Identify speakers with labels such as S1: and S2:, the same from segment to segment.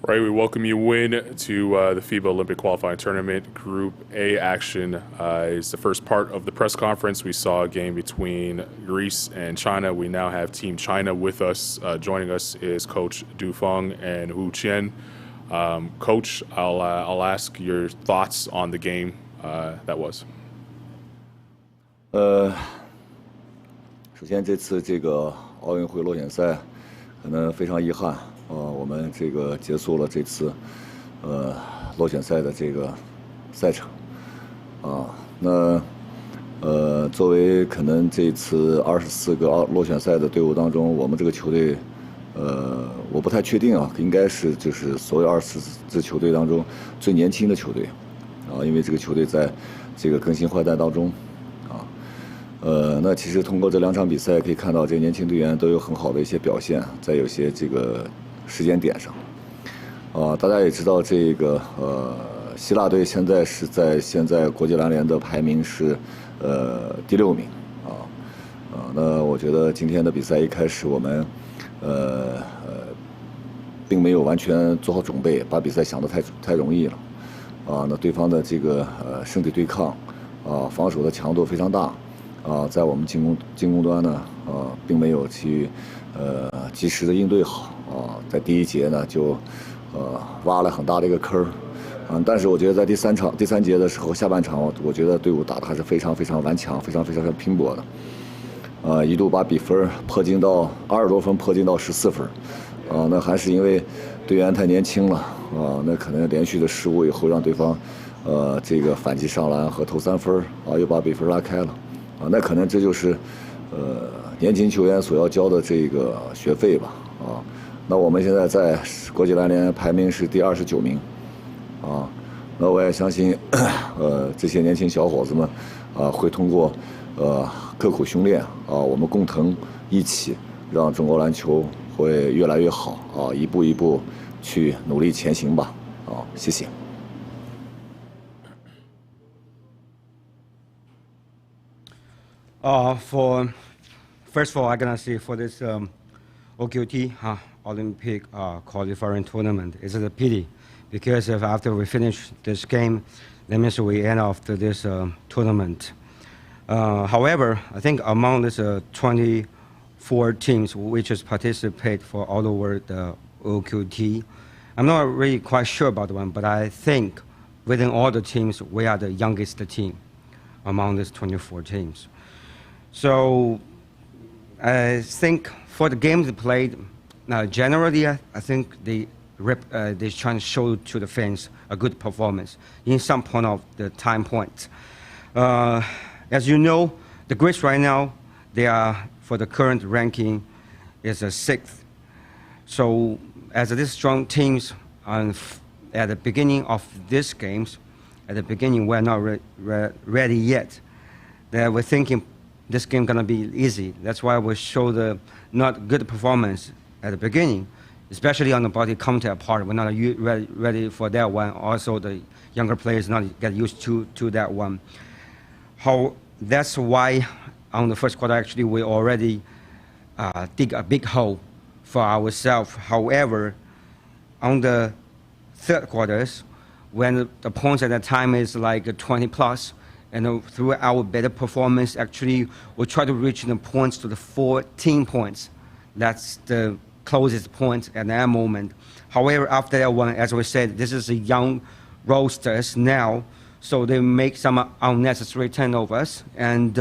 S1: Right, we welcome you in to the FIBA Olympic Qualifying Tournament. Group A action is the first part of the press conference. We saw a game between Greece and China. We now have Team China with us. Joining us is Coach Du Feng and Wu Qian. Coach, I'll ask your thoughts on the game that was.
S2: 首先这次这个奥运会落选赛，可能非常遗憾。 我们这个结束了这次，落选赛的这个赛程，那作为可能这次24个落选赛的队伍当中，我们这个球队，我不太确定啊，应该是就是所有24支球队当中最年轻的球队，因为这个球队在这个更新换代当中，那其实通过这2场比赛可以看到，这些年轻队员都有很好的一些表现，在有些这个 时间点上，大家也知道，这个希腊队现在是在现在国际篮联的排名是第6名，那我觉得今天的比赛一开始我们并没有完全做好准备，把比赛想得太容易了，那对方的这个身体对抗，防守的强度非常大，在我们进攻端呢，并没有去及时的应对好。 在第1节呢就挖了很大的一个坑，但是我觉得在第3节的时候，下半场我觉得队伍打得还是非常顽强，非常拼搏的，一度把比分迫近到20多分，迫近到14分，那还是因为队员太年轻了，那可能连续的失误以后让对方这个反击上篮和投3分，又把比分拉开了，那可能这就是年轻球员所要交的这个学费吧，那我们现在在国际篮联排名是第29名，那我也相信，这些年轻小伙子们，会通过刻苦训练，我们共同一起让中国篮球会越来越好，一步一步去努力前行吧，谢谢。
S3: First of all, I'm gonna say for this OQT Olympic Qualifying Tournament, it's a pity because if after we finish this game, that means we end off this tournament. However, I think among this 24 teams which is participate for all over the OQT, I'm not really quite sure about one, but I think within all the teams, we are the youngest team among these 24 teams. So I think for the games played, generally I think they trying to show to the fans a good performance in some point of the time point. As you know, the Greece right now, they are for the current ranking is a 6th. So as these strong teams at the beginning of these games, at the beginning we're not ready yet. We're thinking this game gonna be easy. That's why we show the not good performance at the beginning, especially on the body contact part. We're not ready for that one. Also, the younger players not get used to that one. That's why on the first quarter, actually, we already dig a big hole for ourselves. However, on the third quarters, when the points at that time is like 20 plus, and through our better performance, actually, we try to reach the points to the 14 points. That's the closest point at that moment. However, after that one, as we said, this is a young roasters now, so they make some unnecessary turnovers. And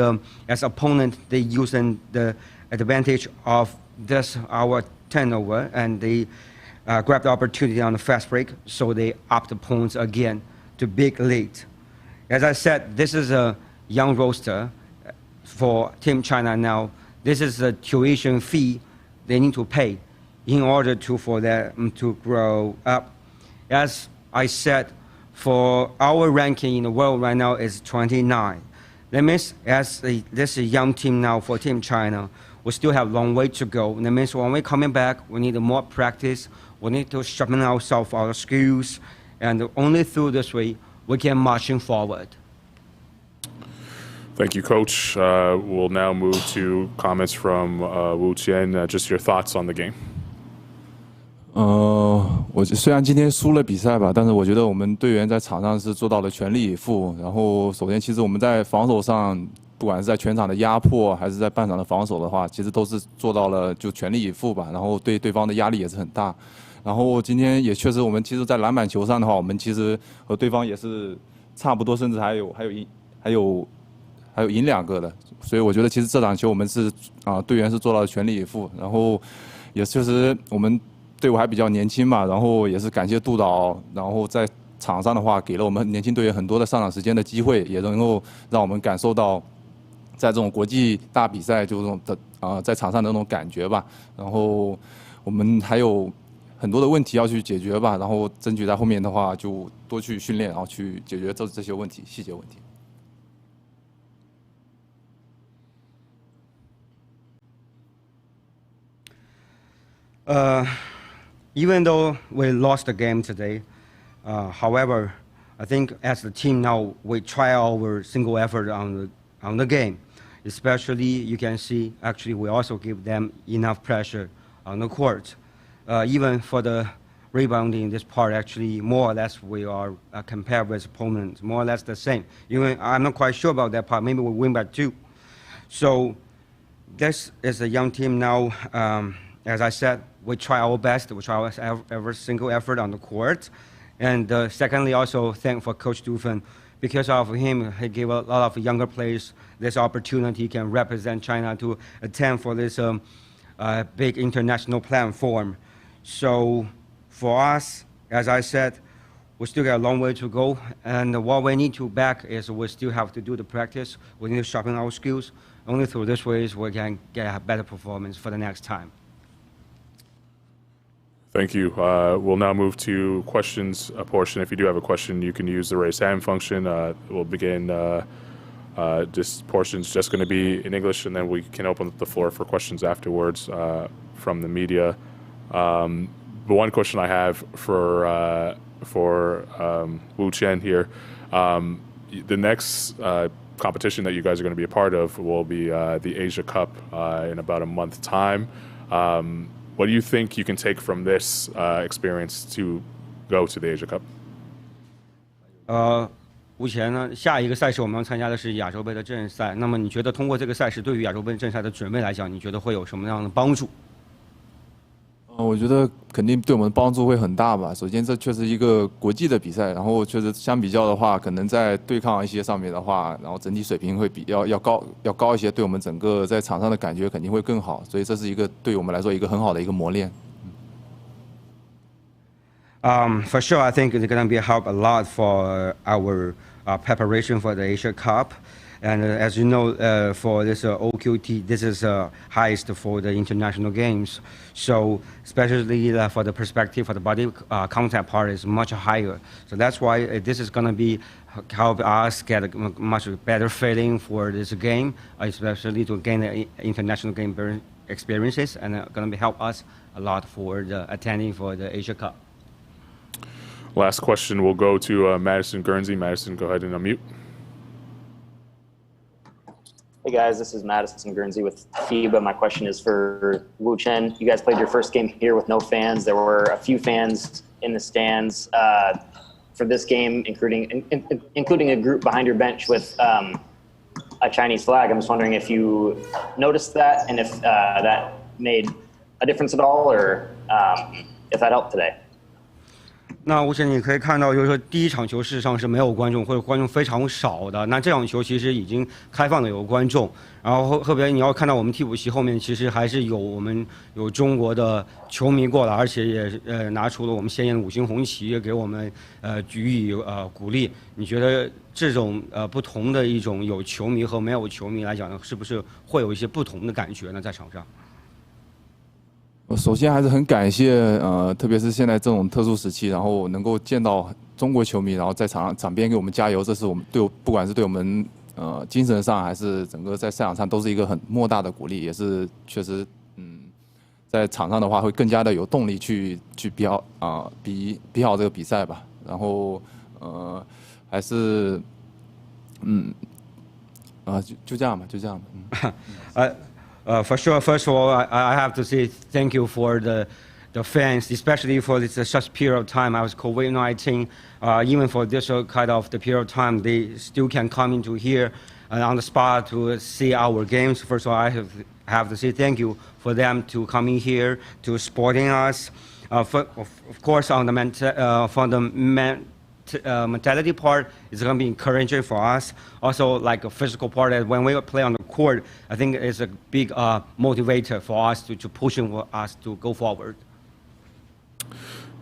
S3: as opponent, they using the advantage of this our turnover, and they grab the opportunity on the fast break, so they up the points again to big lead. As I said, this is a young roster for Team China now. This is a tuition fee they need to pay in order for them to grow up. As I said, for our ranking in the world right now is 29. That means as this young team now for Team China, we still have a long way to go. That means when we're coming back, we need more practice. We need to sharpen ourselves, our skills, and only through this way, we can marching forward.
S1: Thank you, Coach. We'll now move to comments from Wu Qian. Just your thoughts on the game.
S4: 我虽然今天输了比赛吧，但是我觉得我们队员在场上是做到了全力以赴。然后，首先，其实我们在防守上，不管是在全场的压迫，还是在半场的防守的话，其实都是做到了就全力以赴吧。然后对对方的压力也是很大。然后今天也确实，我们其实，在篮板球上的话，我们其实和对方也是差不多，甚至还有赢2个的。所以我觉得其实这场球我们是队员是做到了全力以赴。然后也确实我们。队伍还比较年轻嘛，然后也是感谢督导，然后在场上的话给了我们年轻队员很多的上场时间的机会，也能够让我们感受到在这种国际大比赛就这种的在场上的那种感觉吧。然后我们还有很多的问题要去解决吧，然后争取在后面的话就多去训练，然后去解决这些问题，细节问题。
S3: Even though we lost the game today, however, I think as a team now we try our single effort on the game. Especially you can see actually we also give them enough pressure on the court. Even for the rebounding this part, actually more or less we are compared with opponents more or less the same. Even I'm not quite sure about that part. Maybe we win by 2. So this is a young team now. As I said, we try our best. We try every single effort on the court. And secondly, also thank for Coach Dufen. Because of him, he gave a lot of younger players this opportunity can represent China to attend for this big international platform. So for us, as I said, we still got a long way to go. And what we need to back is we still have to do the practice. We need to sharpen our skills. Only through this ways we can get a better performance for the next time.
S1: Thank you. We'll now move to questions portion. If you do have a question, you can use the raise hand function. We'll begin. This portion's just going to be in English, and then we can open up the floor for questions afterwards from the media. The one question I have for Wu Chen here, the next competition that you guys are going to be a part of will be the Asia Cup in about a month's time. What do you think you can take from this experience to go to the Asia Cup?
S3: 目前呢，下一个赛事我们要参加的是亚洲杯的正赛。那么你觉得通过这个赛事，对于亚洲杯正赛的准备来讲，你觉得会有什么样的帮助？
S4: 我觉得肯定对我们帮助会很大吧。首先，这确实一个国际的比赛，然后确实相比较的话，可能在对抗一些上面的话，然后整体水平会比要高一些，对我们整个在场上的感觉肯定会更好。所以这是一个对我们来说一个很好的一个磨练。
S3: For sure, I think it's going to be help a lot for our preparation for the Asia Cup. And as you know, for this OQT, this is highest for the international games. So especially for the perspective for the body contact part is much higher. So that's why this is going to be help us get a much better feeling for this game, especially to gain the international game experiences, and going to be help us a lot for the attending for the Asia Cup.
S1: Last question will go to Madison Guernsey. Madison, go ahead and unmute.
S5: Hey guys, this is Madison Guernsey with FIBA. My question is for Wu Chen. You guys played your first game here with no fans. There were a few fans in the stands for this game, including a group behind your bench with a Chinese flag. I'm just wondering if you noticed that and if that made a difference at all, or if that helped today.
S3: 那吴晨，你可以看到，就是说第一场球事实上是没有观众，或者观众非常少的。那这场球其实已经开放的有观众，然后特别你要看到我们替补席后面，其实还是有中国的球迷过来，而且也拿出了我们鲜艳的5星红旗，给我们予以鼓励。你觉得这种不同的一种有球迷和没有球迷来讲呢，是不是会有一些不同的感觉呢？在场上？
S4: 首先还是很感谢特别是现在这种特殊时期，然后能够见到中国球迷，然后在场边给我们加油，这是我们不管是对我们精神上还是整个在赛场上都是一个很莫大的鼓励，也是确实在场上的话会更加的有动力去比好这个比赛吧。然后还是就这样吧，就这样吧。
S3: For sure, first of all, I have to say thank you for the the fans, especially for this such period of time as COVID-19, even for this kind of the period of time, they still can come into here on the spot to see our games. First of all, I have to say thank you for them to coming here to supporting us. Of course, on the mentality part is going to be encouraging for us. Also, like a physical part, that when we play on the court, I think it's a big motivator for us to pushing us to go forward.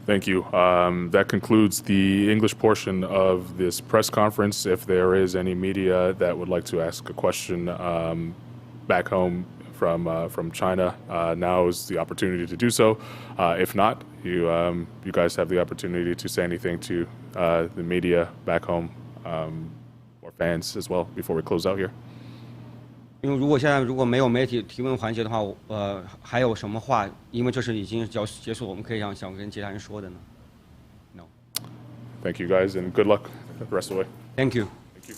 S1: Thank you. That concludes the English portion of this press conference. If there is any media that would like to ask a question back home from China, now is the opportunity to do so. If not, you guys have the opportunity to say anything to the media back home or fans as well before we close out here.
S3: 因为如果没有媒体提问环节的话，还有什么话？因为这是已经结束，我们可以想跟其他人说的呢。No.
S1: Thank you guys and good luck the rest of the way.
S3: Thank you.
S1: Thank you.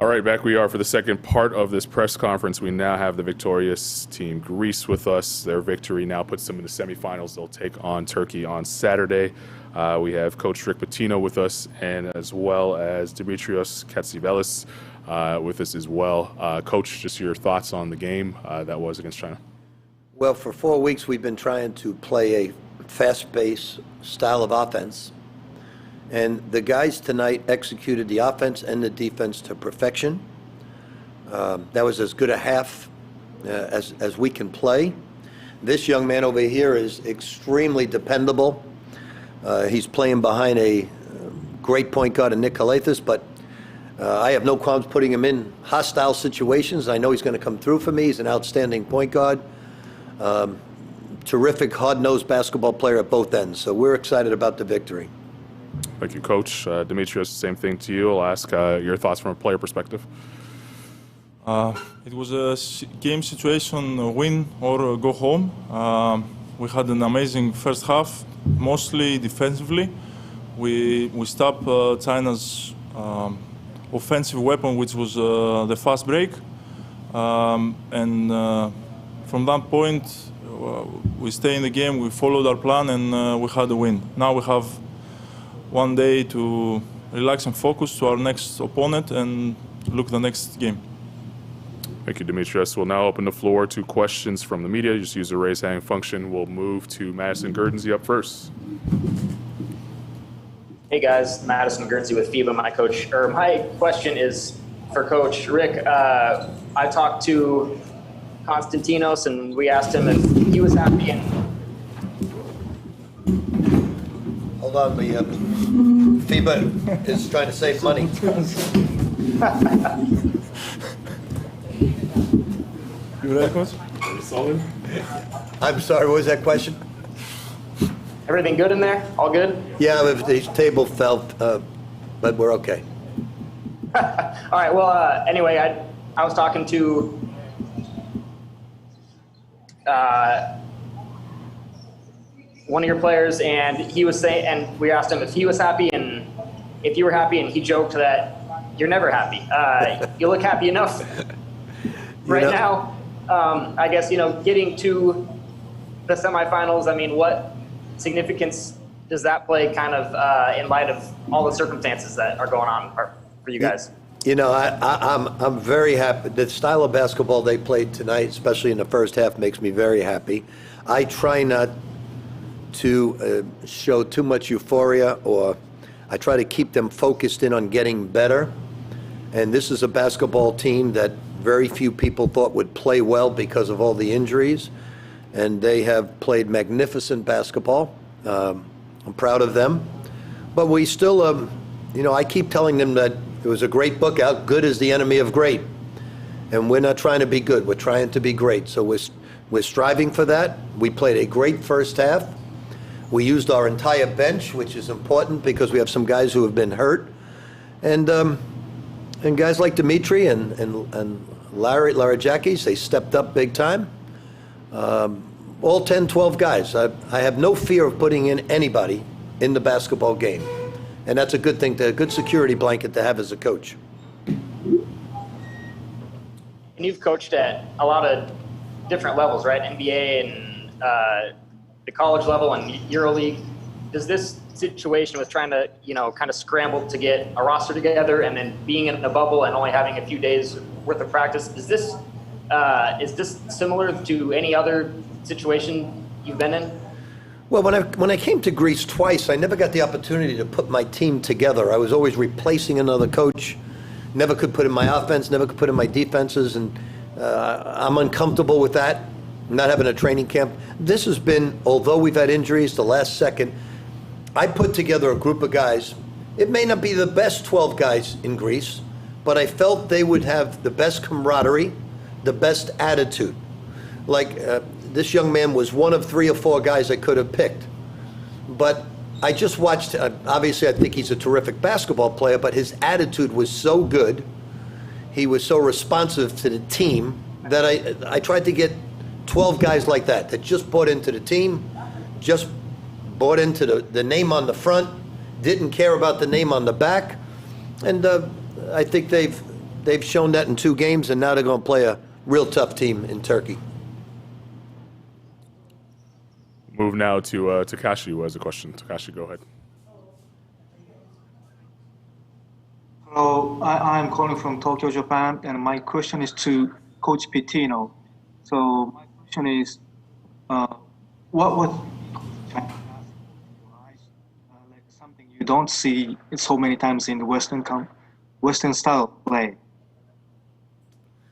S1: All right, back we are for the second part of this press conference. We now have the victorious team Greece with us. Their victory now puts them in the semifinals. They'll take on Turkey on Saturday. We have Coach Rick Pitino with us, and as well as Dimitrios Katsivelis with us as well. Coach, just your thoughts on the game that was against China.
S6: Well, for 4 weeks we've been trying to play a fast-paced style of offense. And the guys tonight executed the offense and the defense to perfection. That was as good a half as we can play. This young man over here is extremely dependable. He's playing behind a great point guard in Nick Kalathis, but I have no qualms putting him in hostile situations. I know he's going to come through for me. He's an outstanding point guard. Terrific, hard-nosed basketball player at both ends. So we're excited about the victory.
S1: Thank you, Coach. Dimitrios, same thing to you. I'll ask your thoughts from a player perspective.
S7: It was a game situation, win or go home. We had an amazing first half, mostly defensively. We stopped China's offensive weapon, which was the fast break. And from that point, we stay in the game, we followed our plan, and we had a win. Now we have one day to relax and focus to our next opponent and look at the next game.
S1: Thank you, Dimitrios. We'll now open the floor to questions from the media. Just use the raise hand function. We'll move to Madison Guernsey up first.
S5: Hey guys, Madison Guernsey with FIBA. My question is for Coach Rick. I talked to Konstantinos and we asked him if he was happy.
S6: Hold on, FIBA is trying to save money.
S7: You ready, Coach?
S1: Solid.
S6: I'm sorry, what was that question?
S5: Everything good in there? All good?
S6: Yeah, the table fell, but we're okay.
S5: All right, well, anyway, I was talking to one of your players, and he was saying, and we asked him if he was happy and if you were happy, and he joked that you're never happy. You look happy enough right now. I guess, getting to the semifinals, I mean, what significance does that play kind of in light of all the circumstances that are going on for you guys?
S6: I'm very happy. The style of basketball they played tonight, especially in the first half, makes me very happy. I try not to show too much euphoria, or I try to keep them focused in on getting better. And this is a basketball team that very few people thought would play well because of all the injuries. And they have played magnificent basketball. I'm proud of them. But we still, I keep telling them that there was a great book out, Good is the Enemy of Great. And we're not trying to be good, we're trying to be great. So we're striving for that. We played a great first half. We used our entire bench, which is important because we have some guys who have been hurt. And guys like Dimitri and Larry Jackis, they stepped up big time. All 10, 12 guys. I have no fear of putting in anybody in the basketball game. And that's a good thing, a good security blanket to have as a coach.
S5: And you've coached at a lot of different levels, right? NBA and the college level and EuroLeague. Does this situation with trying to, kind of scramble to get a roster together and then being in a bubble and only having a few days worth of practice, is this similar to any other situation you've been in?
S6: Well, when I came to Greece twice, I never got the opportunity to put my team together. I was always replacing another coach. Never could put in my offense, never could put in my defenses, and I'm uncomfortable with that, not having a training camp. This has been, although we've had injuries the last second, I put together a group of guys. It may not be the best 12 guys in Greece, but I felt they would have the best camaraderie, the best attitude. Like, this young man was one of 3 or 4 guys I could have picked. But I just watched, obviously I think he's a terrific basketball player, but his attitude was so good, he was so responsive to the team, that I tried to get 12 guys like that just bought into the team, just bought into the name on the front, didn't care about the name on the back. And I think they've shown that in 2 games, and now they're going to play a real tough team in Turkey.
S1: Move now to Takashi, who has a question. Takashi, go ahead.
S8: Hello, I'm calling from Tokyo, Japan, and my question is to Coach Pitino. So my question is, what was like something you don't see so many times in the Western style play?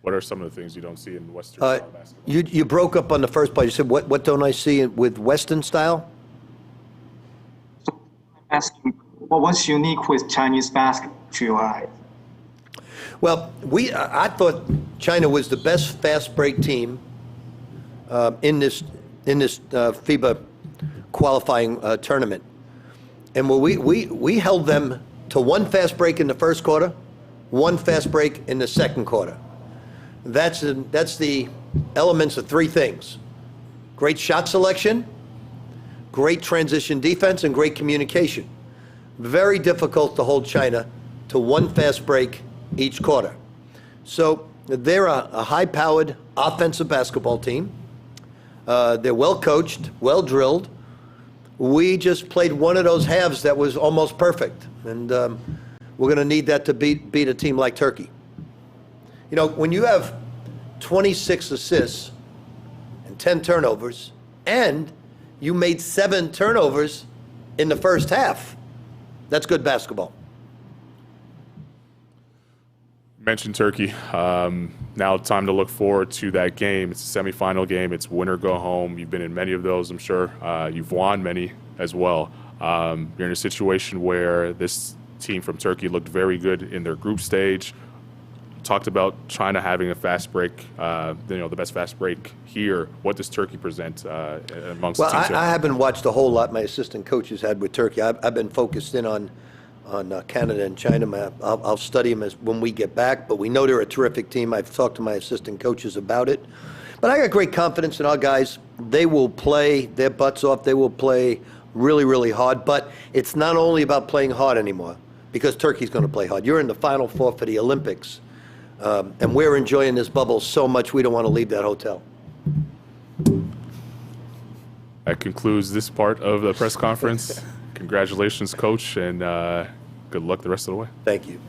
S1: What are some of the things you don't see in Western style basketball?
S6: You broke up on the first part. You said, what don't I see with Western style?
S8: So I'm asking, what's unique with Chinese basketball to your eye?
S6: Well, I thought China was the best fast break team in this FIBA qualifying tournament. And we held them to 1 fast break in the first quarter, 1 fast break in the second quarter. That's the elements of 3 things: great shot selection, great transition defense, and great communication. Very difficult to hold China to 1 fast break each quarter. So they're a high-powered offensive basketball team. They're well coached, well drilled. We just played one of those halves that was almost perfect, and we're going to need that to beat a team like Turkey. When you have 26 assists and 10 turnovers, and you made 7 turnovers in the first half, that's good basketball.
S1: Mentioned Turkey. Now time to look forward to that game. It's a semifinal game. It's win or go home. You've been in many of those, I'm sure. You've won many as well. You're in a situation where this team from Turkey looked very good in their group stage. Talked about China having a fast break, the best fast break here. What does Turkey present amongst the teams?
S6: Well, I haven't watched a whole lot my assistant coaches had with Turkey. I've been focused in on Canada and China. I'll study them when we get back, but we know they're a terrific team. I've talked to my assistant coaches about it. But I got great confidence in our guys. They will play their butts off. They will play really, really hard. But it's not only about playing hard anymore, because Turkey's going to play hard. You're in the Final Four for the Olympics. And we're enjoying this bubble so much we don't want to leave that hotel.
S1: That concludes this part of the press conference. Congratulations, Coach, and good luck the rest of the way.
S6: Thank you.